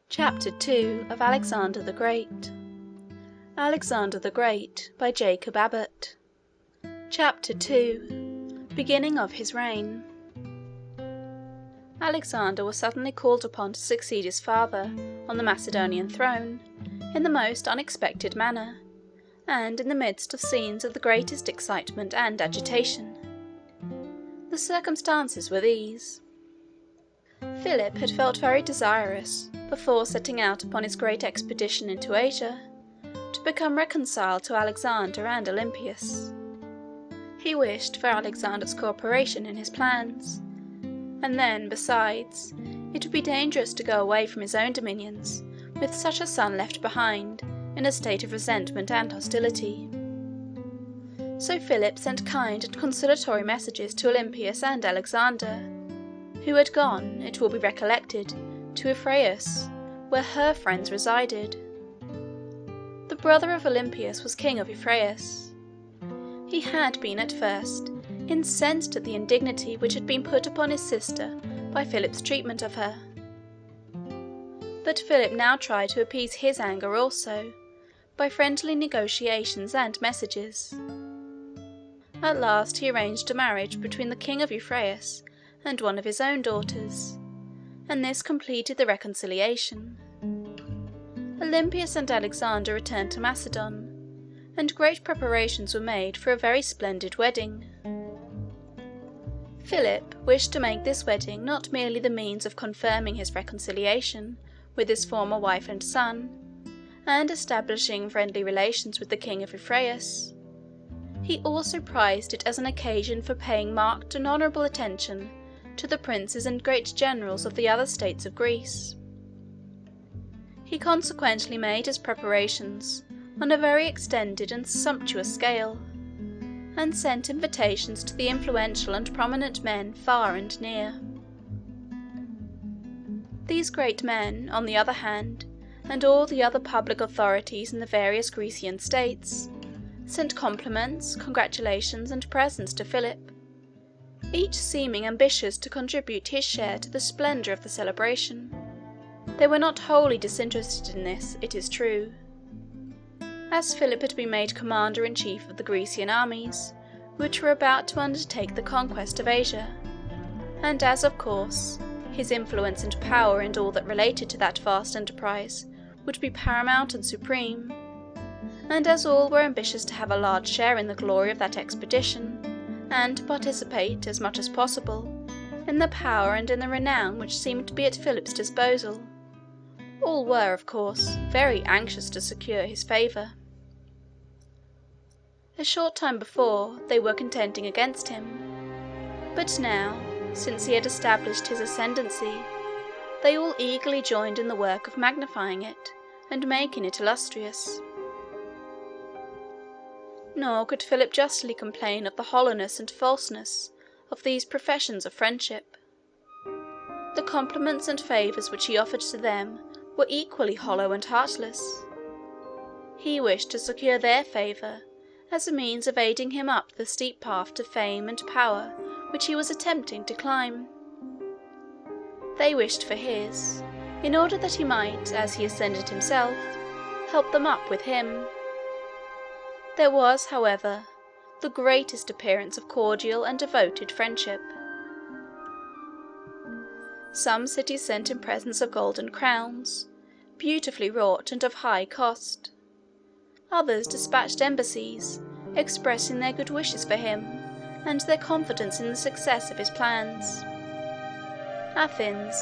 Chapter 2 of Alexander the Great. Alexander the Great by Jacob Abbott. Chapter 2. Beginning of his reign. Alexander was suddenly called upon to succeed his father on the Macedonian throne in the most unexpected manner, and in the midst of scenes of the greatest excitement and agitation. The circumstances were these. Philip had felt very desirous, before setting out upon his great expedition into Asia, to become reconciled to Alexander and Olympias. He wished for Alexander's co-operation in his plans, and then, besides, it would be dangerous to go away from his own dominions with such a son left behind in a state of resentment and hostility. So Philip sent kind and conciliatory messages to Olympias and Alexander, who had gone, it will be recollected, to Epirus, where her friends resided. The brother of Olympias was king of Epirus. He had been at first incensed at the indignity which had been put upon his sister by Philip's treatment of her. But Philip now tried to appease his anger also, by friendly negotiations and messages. At last he arranged a marriage between the king of Epirus and one of his own daughters, and this completed the reconciliation. Olympias and Alexander returned to Macedon, and great preparations were made for a very splendid wedding. Philip wished to make this wedding not merely the means of confirming his reconciliation with his former wife and son, and establishing friendly relations with the king of Epirus. He also prized it as an occasion for paying marked and honourable attention to the princes and great generals of the other states of Greece. He consequently made his preparations on a very extended and sumptuous scale, and sent invitations to the influential and prominent men far and near. These great men, on the other hand, and all the other public authorities in the various Grecian states, sent compliments, congratulations, and presents to Philip, each seeming ambitious to contribute his share to the splendour of the celebration. They were not wholly disinterested in this, it is true. As Philip had been made commander-in-chief of the Grecian armies, which were about to undertake the conquest of Asia, and as, of course, his influence and power in all that related to that vast enterprise would be paramount and supreme, and as all were ambitious to have a large share in the glory of that expedition, and to participate, as much as possible, in the power and in the renown which seemed to be at Philip's disposal, all were, of course, very anxious to secure his favour. A short time before, they were contending against him, but now, since he had established his ascendancy, they all eagerly joined in the work of magnifying it and making it illustrious. Nor could Philip justly complain of the hollowness and falseness of these professions of friendship. The compliments and favours which he offered to them were equally hollow and heartless. He wished to secure their favour as a means of aiding him up the steep path to fame and power which he was attempting to climb. They wished for his, in order that he might, as he ascended himself, help them up with him. There was, however, the greatest appearance of cordial and devoted friendship. Some cities sent him presents of golden crowns, beautifully wrought and of high cost. Others dispatched embassies, expressing their good wishes for him, and their confidence in the success of his plans. Athens,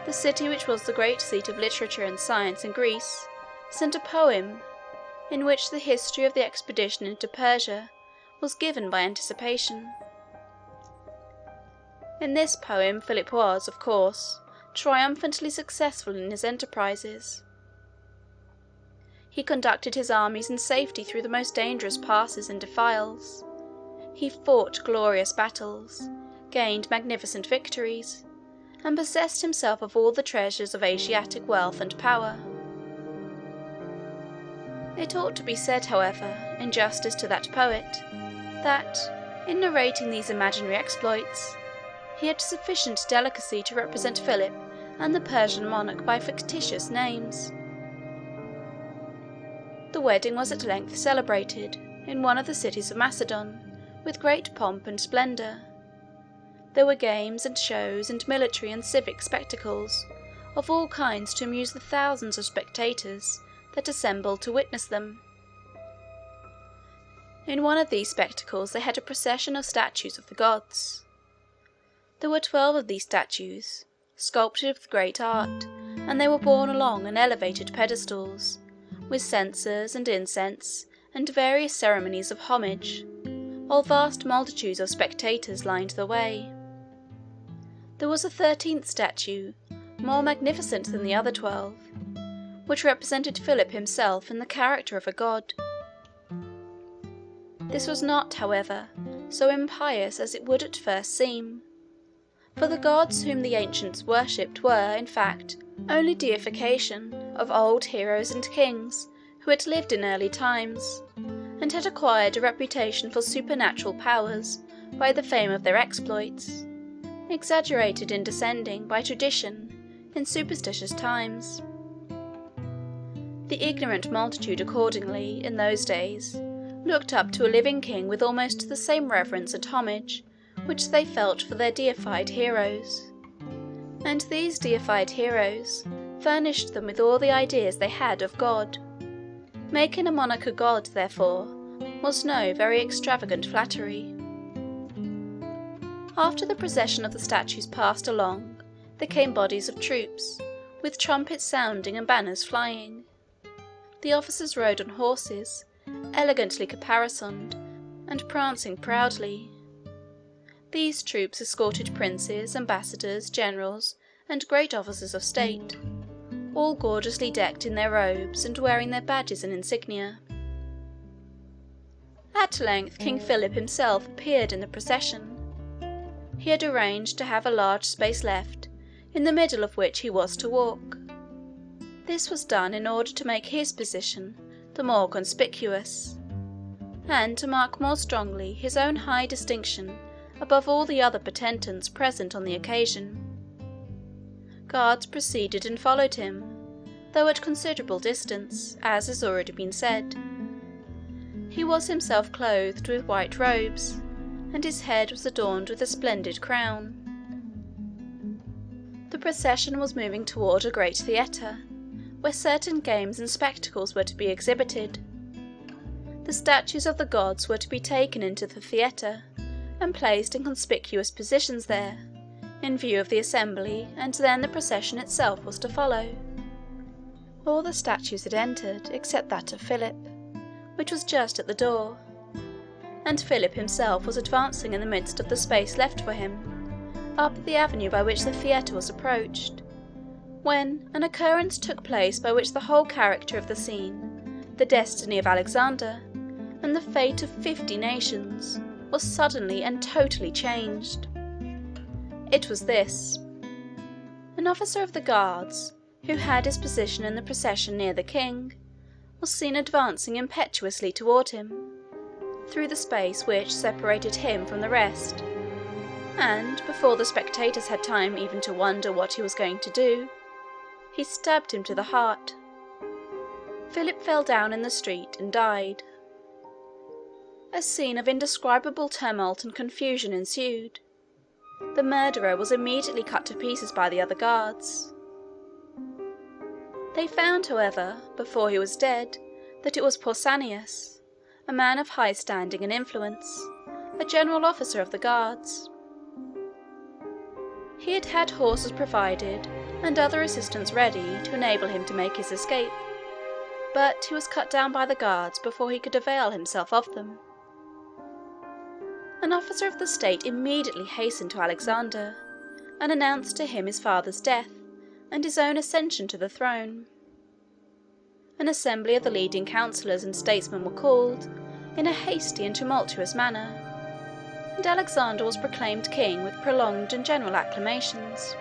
the city which was the great seat of literature and science in Greece, sent a poem, in which the history of the expedition into Persia was given by anticipation. In this poem Philip was, of course, triumphantly successful in his enterprises. He conducted his armies in safety through the most dangerous passes and defiles. He fought glorious battles, gained magnificent victories, and possessed himself of all the treasures of Asiatic wealth and power. It ought to be said, however, in justice to that poet, that, in narrating these imaginary exploits, he had sufficient delicacy to represent Philip and the Persian monarch by fictitious names. The wedding was at length celebrated in one of the cities of Macedon with great pomp and splendour. There were games and shows and military and civic spectacles of all kinds to amuse the thousands of spectators that assembled to witness them. In one of these spectacles they had a procession of statues of the gods. There were 12 of these statues, sculptured with great art, and they were borne along on elevated pedestals, with censers and incense and various ceremonies of homage, while vast multitudes of spectators lined the way. There was a 13th statue, more magnificent than the other 12, which represented Philip himself in the character of a god. This was not, however, so impious as it would at first seem, for the gods whom the ancients worshipped were, in fact, only deification of old heroes and kings who had lived in early times, and had acquired a reputation for supernatural powers by the fame of their exploits, exaggerated in descending by tradition in superstitious times. The ignorant multitude accordingly, in those days, looked up to a living king with almost the same reverence and homage which they felt for their deified heroes, and these deified heroes furnished them with all the ideas they had of God. Making a monarch a god, therefore, was no very extravagant flattery. After the procession of the statues passed along, there came bodies of troops, with trumpets sounding and banners flying. The officers rode on horses, elegantly caparisoned, and prancing proudly. These troops escorted princes, ambassadors, generals, and great officers of state, all gorgeously decked in their robes and wearing their badges and insignia. At length King Philip himself appeared in the procession. He had arranged to have a large space left, in the middle of which he was to walk. This was done in order to make his position the more conspicuous, and to mark more strongly his own high distinction above all the other potentates present on the occasion. Guards preceded and followed him, though at considerable distance, as has already been said. He was himself clothed with white robes, and his head was adorned with a splendid crown. The procession was moving toward a great theatre, where certain games and spectacles were to be exhibited. The statues of the gods were to be taken into the theatre, and placed in conspicuous positions there, in view of the assembly, and then the procession itself was to follow. All the statues had entered, except that of Philip, which was just at the door, and Philip himself was advancing in the midst of the space left for him, up the avenue by which the theatre was approached, when an occurrence took place by which the whole character of the scene, the destiny of Alexander, and the fate of 50 nations, was suddenly and totally changed. It was this. An officer of the guards, who had his position in the procession near the king, was seen advancing impetuously toward him, through the space which separated him from the rest, and, before the spectators had time even to wonder what he was going to do, he stabbed him to the heart. Philip fell down in the street and died. A scene of indescribable tumult and confusion ensued. The murderer was immediately cut to pieces by the other guards. They found, however, before he was dead, that it was Pausanias, a man of high standing and influence, a general officer of the guards. He had had horses provided and other assistance ready to enable him to make his escape, but he was cut down by the guards before he could avail himself of them. An officer of the state immediately hastened to Alexander, and announced to him his father's death and his own ascension to the throne. An assembly of the leading councillors and statesmen were called, in a hasty and tumultuous manner, and Alexander was proclaimed king with prolonged and general acclamations.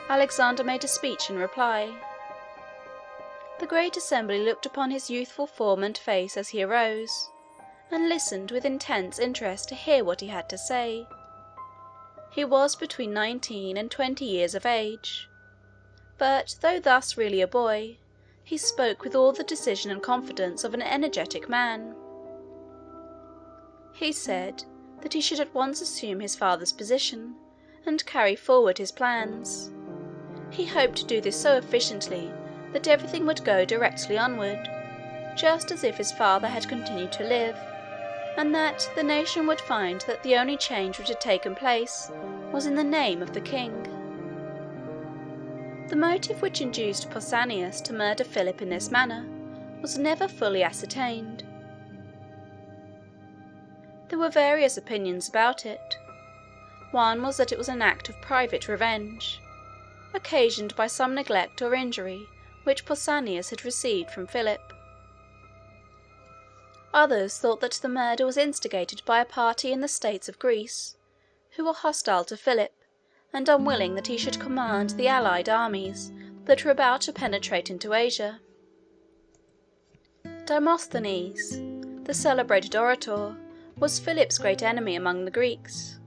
Alexander made a speech in reply. The great assembly looked upon his youthful form and face as he arose, and listened with intense interest to hear what he had to say. He was between 19 and 20 years of age, but though thus really a boy, he spoke with all the decision and confidence of an energetic man. He said that he should at once assume his father's position and carry forward his plans. He hoped to do this so efficiently that everything would go directly onward, just as if his father had continued to live, and that the nation would find that the only change which had taken place was in the name of the king. The motive which induced Pausanias to murder Philip in this manner was never fully ascertained. There were various opinions about it. One was that it was an act of private revenge, occasioned by some neglect or injury which Pausanias had received from Philip. Others thought that the murder was instigated by a party in the states of Greece, who were hostile to Philip, and unwilling that he should command the allied armies that were about to penetrate into Asia. Demosthenes, the celebrated orator, was Philip's great enemy among the Greeks.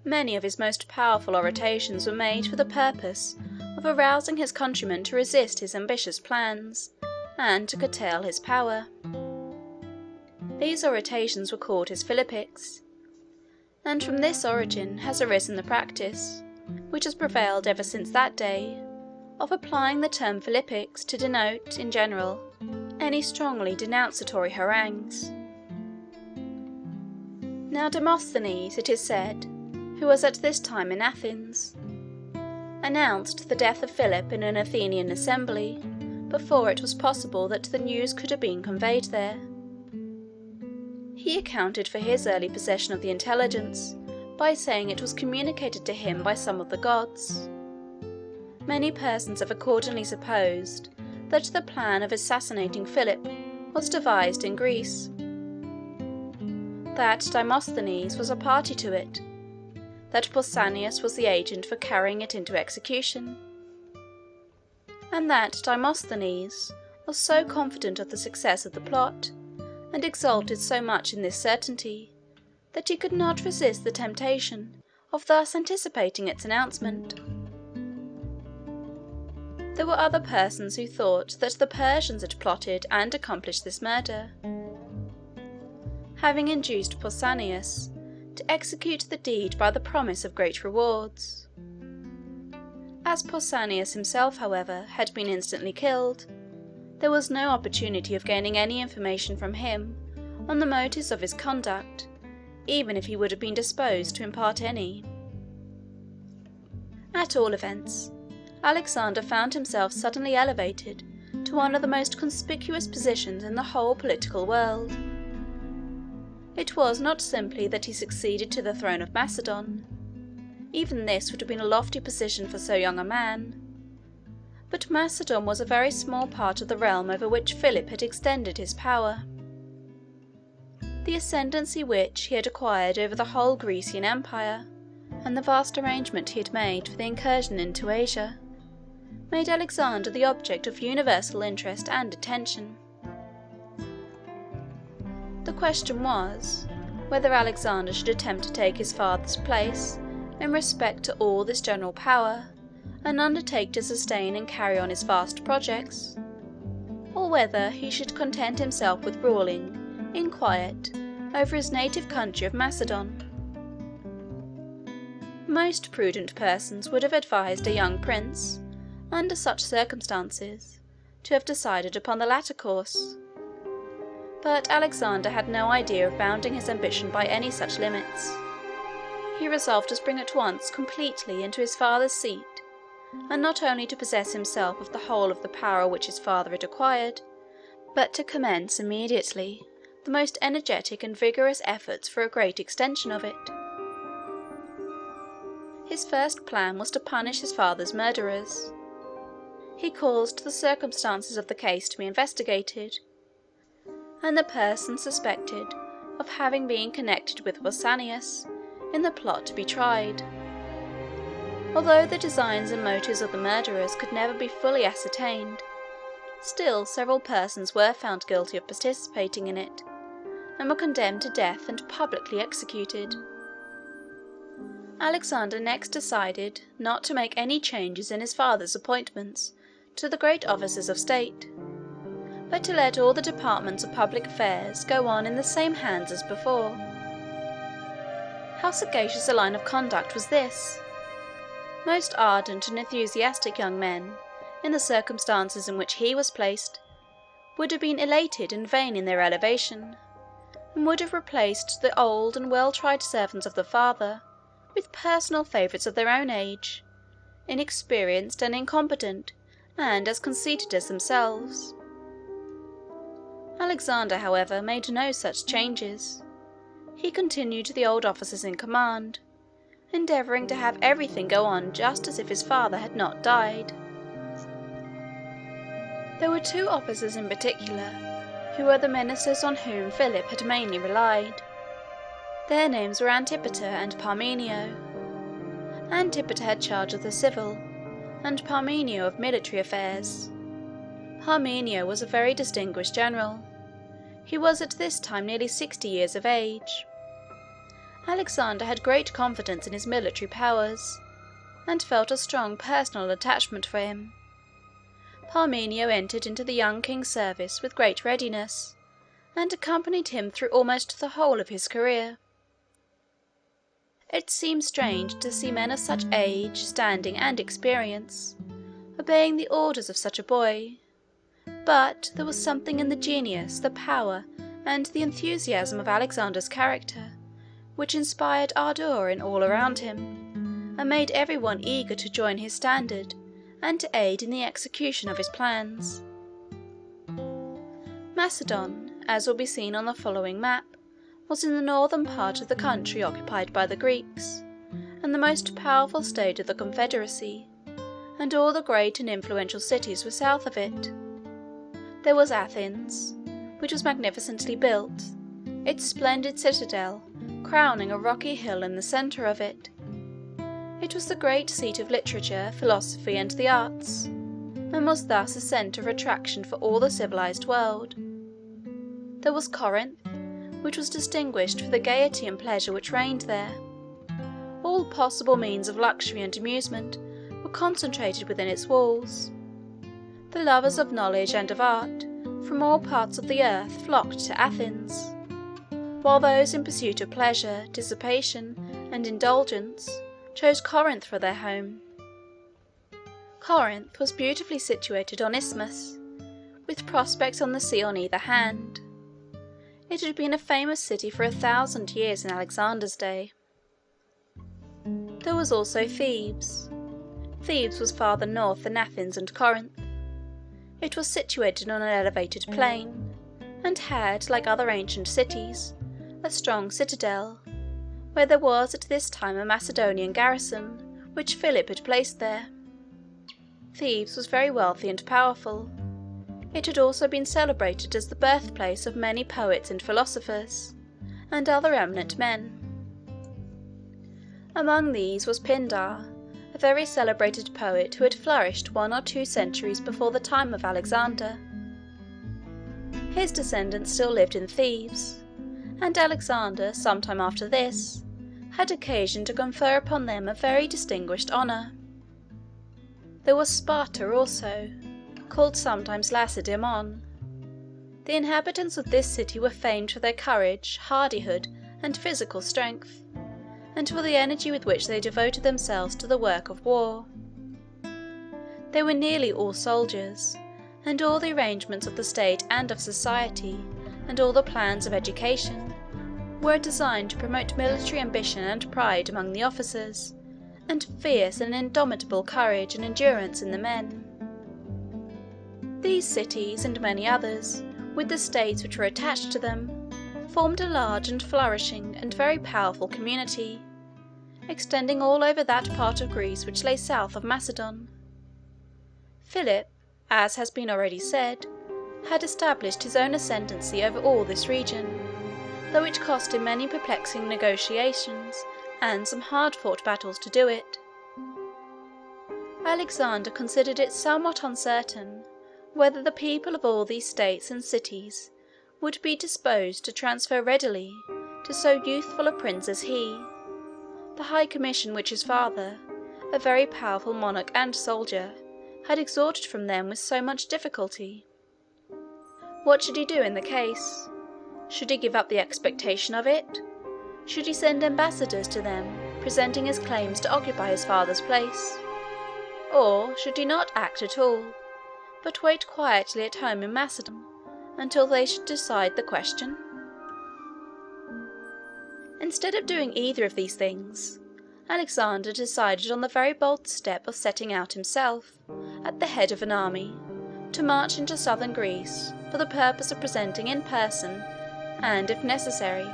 Many of his most powerful orations were made for the purpose of arousing his countrymen to resist his ambitious plans, and to curtail his power. These orations were called his Philippics, and from this origin has arisen the practice, which has prevailed ever since that day, of applying the term Philippics to denote, in general, any strongly denunciatory harangues. Now Demosthenes, it is said, who was at this time in Athens, announced the death of Philip in an Athenian assembly before it was possible that the news could have been conveyed there. He accounted for his early possession of the intelligence by saying it was communicated to him by some of the gods. Many persons have accordingly supposed that the plan of assassinating Philip was devised in Greece, that Demosthenes was a party to it, that Pausanias was the agent for carrying it into execution, and that Demosthenes was so confident of the success of the plot, and exulted so much in this certainty, that he could not resist the temptation of thus anticipating its announcement. There were other persons who thought that the Persians had plotted and accomplished this murder, having induced Pausanias to execute the deed by the promise of great rewards. As Pausanias himself, however, had been instantly killed, there was no opportunity of gaining any information from him on the motives of his conduct, even if he would have been disposed to impart any. At all events, Alexander found himself suddenly elevated to one of the most conspicuous positions in the whole political world. It was not simply that he succeeded to the throne of Macedon. Even this would have been a lofty position for so young a man. But Macedon was a very small part of the realm over which Philip had extended his power. The ascendancy which he had acquired over the whole Grecian Empire, and the vast arrangement he had made for the incursion into Asia, made Alexander the object of universal interest and attention. The question was, whether Alexander should attempt to take his father's place in respect to all this general power, and undertake to sustain and carry on his vast projects, or whether he should content himself with ruling, in quiet, over his native country of Macedon. Most prudent persons would have advised a young prince, under such circumstances, to have decided upon the latter course. But Alexander had no idea of bounding his ambition by any such limits. He resolved to spring at once completely into his father's seat, and not only to possess himself of the whole of the power which his father had acquired, but to commence immediately the most energetic and vigorous efforts for a great extension of it. His first plan was to punish his father's murderers. He caused the circumstances of the case to be investigated, and the persons suspected of having been connected with Pausanias in the plot to be tried. Although the designs and motives of the murderers could never be fully ascertained, still several persons were found guilty of participating in it, and were condemned to death and publicly executed. Alexander next decided not to make any changes in his father's appointments to the great offices of state, but to let all the departments of public affairs go on in the same hands as before. How sagacious a line of conduct was this! Most ardent and enthusiastic young men, in the circumstances in which he was placed, would have been elated and vain in their elevation, and would have replaced the old and well-tried servants of the father with personal favourites of their own age, inexperienced and incompetent, and as conceited as themselves. Alexander, however, made no such changes. He continued the old officers in command, endeavouring to have everything go on just as if his father had not died. There were two officers in particular, who were the ministers on whom Philip had mainly relied. Their names were Antipater and Parmenio. Antipater had charge of the civil, and Parmenio of military affairs. Parmenio was a very distinguished general. He was at this time nearly 60 years of age. Alexander had great confidence in his military powers, and felt a strong personal attachment for him. Parmenio entered into the young king's service with great readiness, and accompanied him through almost the whole of his career. It seems strange to see men of such age, standing, and experience obeying the orders of such a boy, but there was something in the genius, the power, and the enthusiasm of Alexander's character which inspired ardour in all around him, and made everyone eager to join his standard and to aid in the execution of his plans. Macedon, as will be seen on the following map, was in the northern part of the country occupied by the Greeks, and the most powerful state of the confederacy, and all the great and influential cities were south of it. There was Athens, which was magnificently built, its splendid citadel crowning a rocky hill in the centre of it. It was the great seat of literature, philosophy, and the arts, and was thus a centre of attraction for all the civilized world. There was Corinth, which was distinguished for the gaiety and pleasure which reigned there. All possible means of luxury and amusement were concentrated within its walls. The lovers of knowledge and of art from all parts of the earth flocked to Athens, while those in pursuit of pleasure, dissipation, and indulgence chose Corinth for their home. Corinth was beautifully situated on isthmus, with prospects on the sea on either hand. It had been a famous city for 1,000 years in Alexander's day. There was also Thebes. Thebes was farther north than Athens and Corinth. It was situated on an elevated plain, and had, like other ancient cities, a strong citadel, where there was at this time a Macedonian garrison, which Philip had placed there. Thebes was very wealthy and powerful. It had also been celebrated as the birthplace of many poets and philosophers, and other eminent men. Among these was Pindar, a very celebrated poet who had flourished 1 or 2 centuries before the time of Alexander. His descendants still lived in Thebes, and Alexander, some time after this, had occasion to confer upon them a very distinguished honour. There was Sparta also, called sometimes Lacedaemon. The inhabitants of this city were famed for their courage, hardihood, and physical strength, and for the energy with which they devoted themselves to the work of war. They were nearly all soldiers, and all the arrangements of the state and of society, and all the plans of education, were designed to promote military ambition and pride among the officers, and fierce and indomitable courage and endurance in the men. These cities, and many others, with the states which were attached to them, formed a large and flourishing and very powerful community, extending all over that part of Greece which lay south of Macedon. Philip, as has been already said, had established his own ascendancy over all this region, though it cost him many perplexing negotiations and some hard-fought battles to do it. Alexander considered it somewhat uncertain whether the people of all these states and cities would be disposed to transfer readily to so youthful a prince as he, the high commission which his father, a very powerful monarch and soldier, had extorted from them with so much difficulty. What should he do in the case? Should he give up the expectation of it? Should he send ambassadors to them, presenting his claims to occupy his father's place? Or should he not act at all, but wait quietly at home in Macedon until they should decide the question? Instead of doing either of these things, Alexander decided on the very bold step of setting out himself, at the head of an army, to march into southern Greece for the purpose of presenting in person, and, if necessary,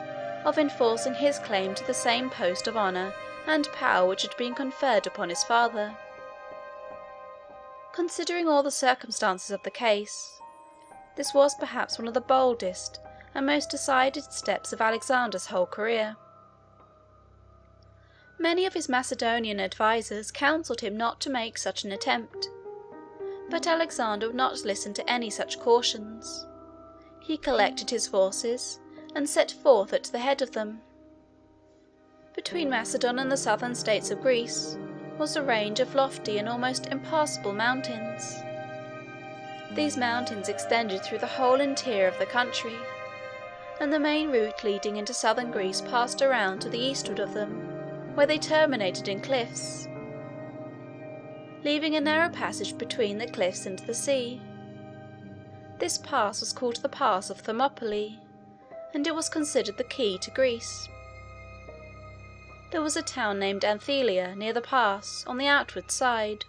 of enforcing his claim to the same post of honour and power which had been conferred upon his father. Considering all the circumstances of the case, this was perhaps one of the boldest and most decided steps of Alexander's whole career. Many of his Macedonian advisers counselled him not to make such an attempt, but Alexander would not listen to any such cautions. He collected his forces and set forth at the head of them. Between Macedon and the southern states of Greece was a range of lofty and almost impassable mountains. These mountains extended through the whole interior of the country, and the main route leading into southern Greece passed around to the eastward of them, where they terminated in cliffs, leaving a narrow passage between the cliffs and the sea. This pass was called the Pass of Thermopylae, and it was considered the key to Greece. There was a town named Anthelia near the pass, on the outward side.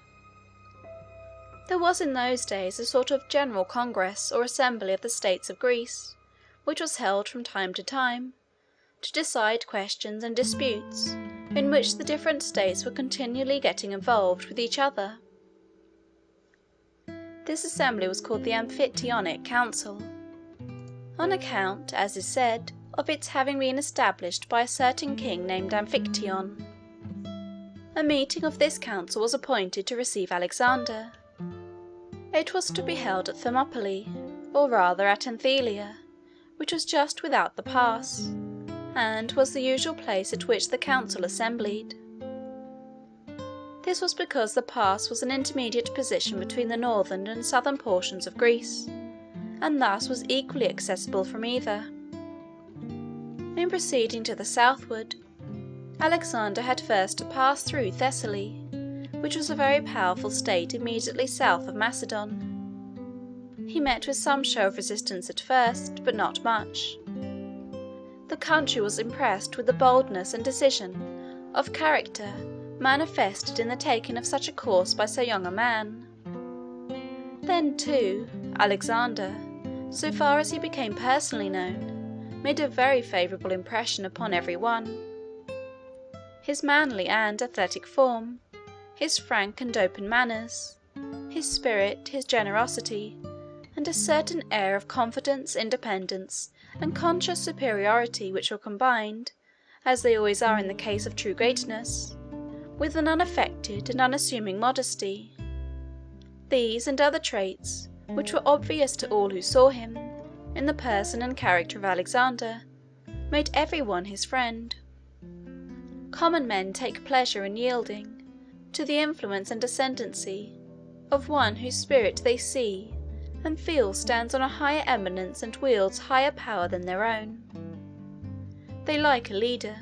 There was in those days a sort of general congress or assembly of the states of Greece, which was held from time to time, to decide questions and disputes in which the different states were continually getting involved with each other. This assembly was called the Amphictyonic Council, on account, as is said, of its having been established by a certain king named Amphictyon. A meeting of this council was appointed to receive Alexander. It was to be held at Thermopylae, or rather at Anthelia, which was just without the pass, and was the usual place at which the council assembled. This was because the pass was an intermediate position between the northern and southern portions of Greece, and thus was equally accessible from either. In proceeding to the southward, Alexander had first to pass through Thessaly, which was a very powerful state immediately south of Macedon. He met with some show of resistance at first, but not much. The country was impressed with the boldness and decision of character manifested in the taking of such a course by so young a man. Then, too, Alexander, so far as he became personally known, made a very favourable impression upon every one. His manly and athletic form, his frank and open manners, his spirit, his generosity, and a certain air of confidence, independence, and conscious superiority which were combined, as they always are in the case of true greatness, with an unaffected and unassuming modesty. These and other traits, which were obvious to all who saw him, in the person and character of Alexander, made everyone his friend. Common men take pleasure in yielding to the influence and ascendancy of one whose spirit they see and feel stands on a higher eminence and wields higher power than their own. They like a leader.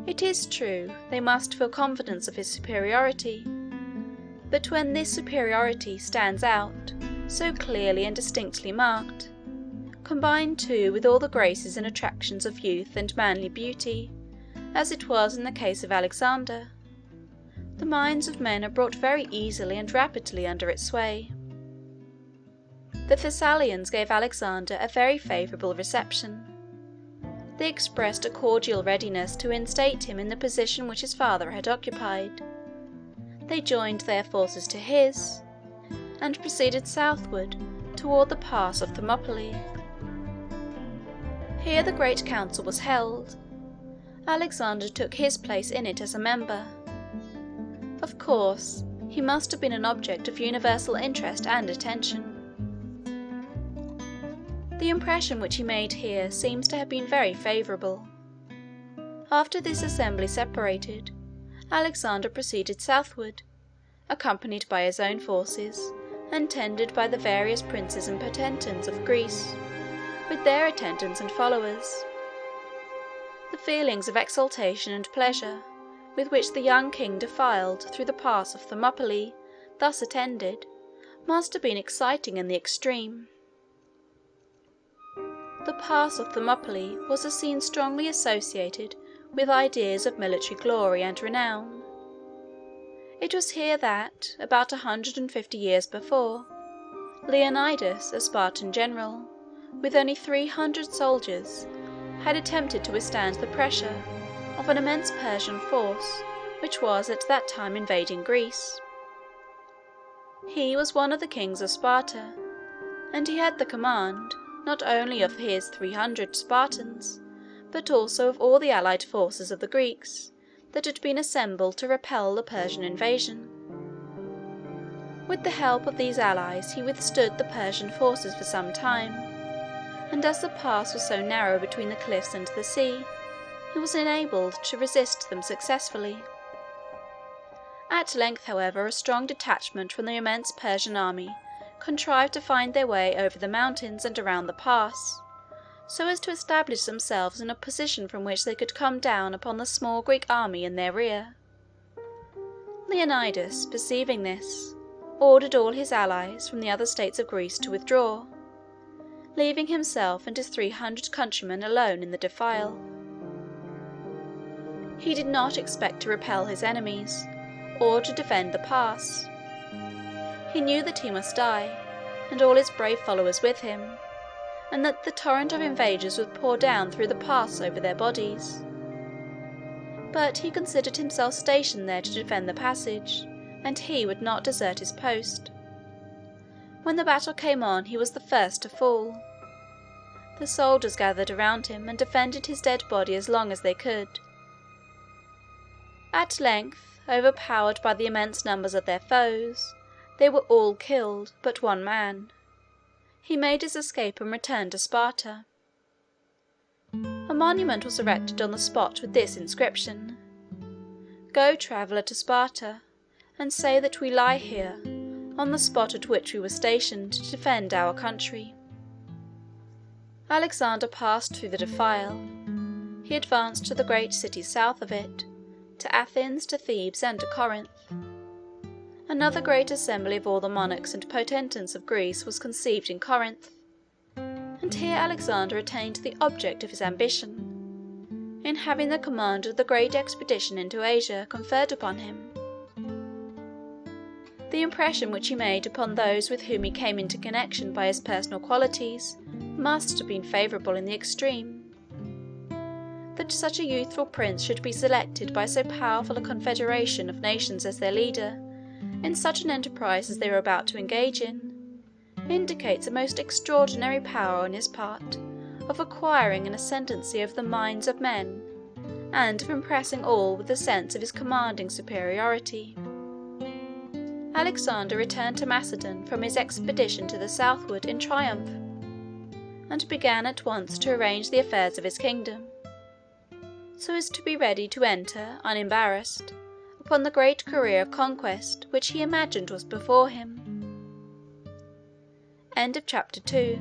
It is true, they must feel confidence of his superiority, but when this superiority stands out, so clearly and distinctly marked, combined too with all the graces and attractions of youth and manly beauty, as it was in the case of Alexander, the minds of men are brought very easily and rapidly under its sway. The Thessalians gave Alexander a very favourable reception. They expressed a cordial readiness to instate him in the position which his father had occupied. They joined their forces to his, and proceeded southward toward the pass of Thermopylae. Here the great council was held. Alexander took his place in it as a member. Of course, he must have been an object of universal interest and attention. The impression which he made here seems to have been very favourable. After this assembly separated, Alexander proceeded southward, accompanied by his own forces, and tended by the various princes and potentates of Greece, with their attendants and followers. The feelings of exultation and pleasure with which the young king defiled through the pass of Thermopylae, thus attended, must have been exciting in the extreme. The pass of Thermopylae was a scene strongly associated with ideas of military glory and renown. It was here that, about 150 years before, Leonidas, a Spartan general, with only 300 soldiers, had attempted to withstand the pressure of an immense Persian force which was at that time invading Greece. He was one of the kings of Sparta, and he had the command not only of his 300 Spartans, but also of all the allied forces of the Greeks that had been assembled to repel the Persian invasion. With the help of these allies he withstood the Persian forces for some time, and as the pass was so narrow between the cliffs and the sea, he was enabled to resist them successfully. At length, however, a strong detachment from the immense Persian army contrived to find their way over the mountains and around the pass, so as to establish themselves in a position from which they could come down upon the small Greek army in their rear. Leonidas, perceiving this, ordered all his allies from the other states of Greece to withdraw, leaving himself and his 300 countrymen alone in the defile. He did not expect to repel his enemies, or to defend the pass. He knew that he must die, and all his brave followers with him, and that the torrent of invaders would pour down through the pass over their bodies. But he considered himself stationed there to defend the passage, and he would not desert his post. When the battle came on, he was the first to fall. The soldiers gathered around him and defended his dead body as long as they could. At length, overpowered by the immense numbers of their foes, they were all killed but one man. He made his escape and returned to Sparta. A monument was erected on the spot with this inscription: "Go, traveller, to Sparta, and say that we lie here, on the spot at which we were stationed to defend our country." Alexander passed through the defile. He advanced to the great cities south of it, to Athens, to Thebes, and to Corinth. Another great assembly of all the monarchs and potentates of Greece was conceived in Corinth, and here Alexander attained the object of his ambition, in having the command of the great expedition into Asia conferred upon him. The impression which he made upon those with whom he came into connection by his personal qualities must have been favourable in the extreme. That such a youthful prince should be selected by so powerful a confederation of nations as their leader, in such an enterprise as they were about to engage in, indicates a most extraordinary power on his part of acquiring an ascendancy over the minds of men, and of impressing all with the sense of his commanding superiority. Alexander returned to Macedon from his expedition to the southward in triumph, and began at once to arrange the affairs of his kingdom, so as to be ready to enter, unembarrassed, upon the great career of conquest which he imagined was before him. End of chapter 2.